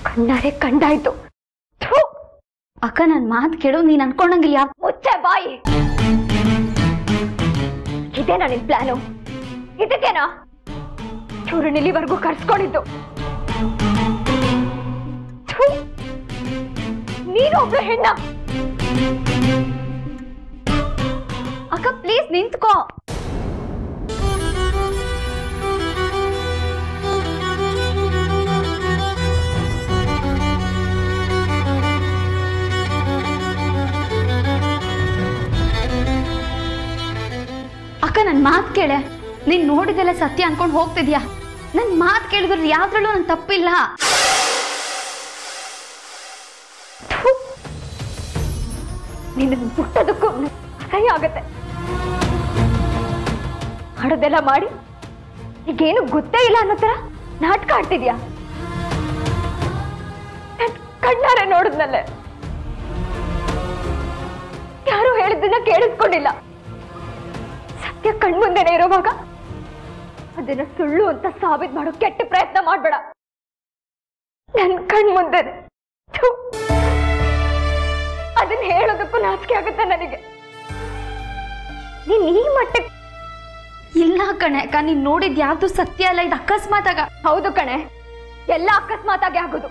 ಕಣ್ಣಾರೆ ಕಂಡಾಯ್ತು. ಅಕ್ಕ ನನ್ ಮಾತು ಕೇಳು, ನೀನ್ ಅನ್ಕೊಂಡಂಗಿಲ್ಲ. ಮುಚ್ಚೆ ಬಾಯಿ. ಇದೇನಾ ನಿನ್ ಪ್ಲಾನು? ಇದಕ್ಕೇನಾ ಚೂರುಣಿಲಿವರೆಗೂ ಕರ್ಸ್ಕೊಂಡಿದ್ದು? ನೀನು ಒಬ್ಳು ಹೆಣ್ಣ. ಅಕ್ಕ ಪ್ಲೀಸ್ ನಿಂತ್ಕೋ. ಅಕ್ಕ ನನ್ ಮಾತ್ ಕೇಳೆ. ನೀನ್ ನೋಡಿದೆಲ್ಲ ಸತ್ಯ ಅನ್ಕೊಂಡ್ ಹೋಗ್ತಿದ್ಯಾ? ನನ್ ಮಾತ್ ಕೇಳಿದ್ರೆ ಯಾವ್ದ್ರಲ್ಲೂ ನನ್ ತಪ್ಪಿಲ್ಲ. ನಿನ್ನ ಮುಟ್ಟೋದಕ್ಕೂ ಅಸಹ್ಯ ಆಗತ್ತೆ. ಹಡದೆಲ್ಲ ಮಾಡಿ ಈಗೇನು ಗೊತ್ತೇ ಇಲ್ಲ ಅನ್ನೋ ತರ ನಾಟಕ ಆಡ್ತಿದ್ಯಾ? ಕಣ್ಣಾರೆ ನೋಡಿದ್ನಲ್ಲೇ, ಯಾರು ಹೇಳಿದ್ದನ್ನ ಕೇಳಿಸ್ಕೊಂಡಿಲ್ಲ. ಸತ್ಯ ಕಣ್ಮುಂದೆನೆ ಇರೋವಾಗ ಅದನ್ನ ಸುಳ್ಳು ಅಂತ ಸಾಬೀತು ಮಾಡೋ ಕೆಟ್ಟ ಪ್ರಯತ್ನ ಮಾಡ್ಬೇಡ. ನನ್ ಕಣ್ಮುಂದೆನೆ ಅದನ್ನ ಹೇಳೋದಕ್ಕೂ ನಾಚಿಕೆ ಆಗುತ್ತೆ ನನಗೆ. ನೀನ್ ಈ ಮಟ್ಟಕ್ಕೆ ಇಲ್ಲ ಕಣೆ ಅಕ್ಕ, ನೀನ್ ನೋಡಿದ್ ಯಾವ್ದು ಸತ್ಯ ಅಲ್ಲ, ಇದು ಅಕಸ್ಮಾತ್ ಆಗ. ಹೌದು ಕಣೆ, ಎಲ್ಲ ಅಕಸ್ಮಾತ್ ಆಗಿ ಆಗೋದು.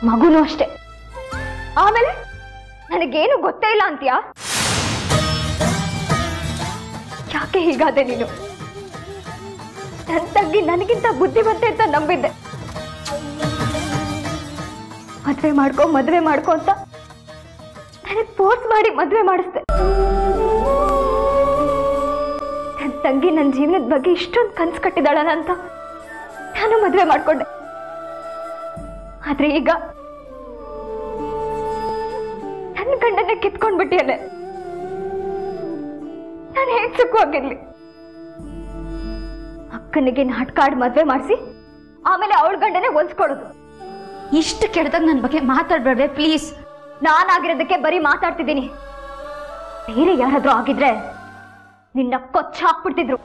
ಮಗುನು ಅಷ್ಟೇ. ಆಮೇಲೆ ನನಗೇನು ಗೊತ್ತೇ ಇಲ್ಲ ಅಂತೀಯಾ? ಯಾಕೆ ಹೀಗಾದೆ ನೀನು? ನನ್ನ ತಂಗಿ ನನಗಿಂತ ಬುದ್ಧಿವಂತೆ ಅಂತ ನಂಬಿದ್ದೆ. ಮದ್ವೆ ಮಾಡ್ಕೊ ಅಂತ ನನಗೆ ಫೋರ್ಸ್ ಮಾಡಿ ಮದ್ವೆ ಮಾಡಿಸ್ದೆ. ನನ್ನ ತಂಗಿ ನನ್ನ ಜೀವನದ ಬಗ್ಗೆ ಇಷ್ಟೊಂದು ಕನ್ಸು ಕಟ್ಟಿದಾಳಲ್ಲ ಅಂತ ನಾನು ಮದ್ವೆ ಮಾಡ್ಕೊಂಡೆ. ಆದ್ರೆ ಈಗ ನನ್ನ ಗಂಡನ್ನೇ ಕಿತ್ಕೊಂಡ್ಬಿಟ್ಟಿಯಲ್ಲೇ. ನಾನು ಹೇಗ್ ಸುಖವಾಗಿರ್ಲಿ? ಅಕ್ಕನಿಗೆ ನಾಟಕ ಆಡಿ ಮದ್ವೆ ಮಾಡಿಸಿ ಆಮೇಲೆ ಅವಳ ಗಂಡನೇ ಹೊಲ್ಸ್ಕೊಳ್ಳೋದು. ಇಷ್ಟು ಕೆಡ್ದಾಗ ನನ್ನ ಬಗ್ಗೆ ಮಾತಾಡ್ಬೇಡ್ವೆ ಪ್ಲೀಸ್. ನಾನಾಗಿರೋದಕ್ಕೆ ಬರೀ ಮಾತಾಡ್ತಿದ್ದೀನಿ. ಬೇರೆ ಯಾರಾದ್ರೂ ಆಗಿದ್ರೆ ನಿನ್ನ ಕೊಚ್ಚ ಹಾಕ್ಬಿಡ್ತಿದ್ರು.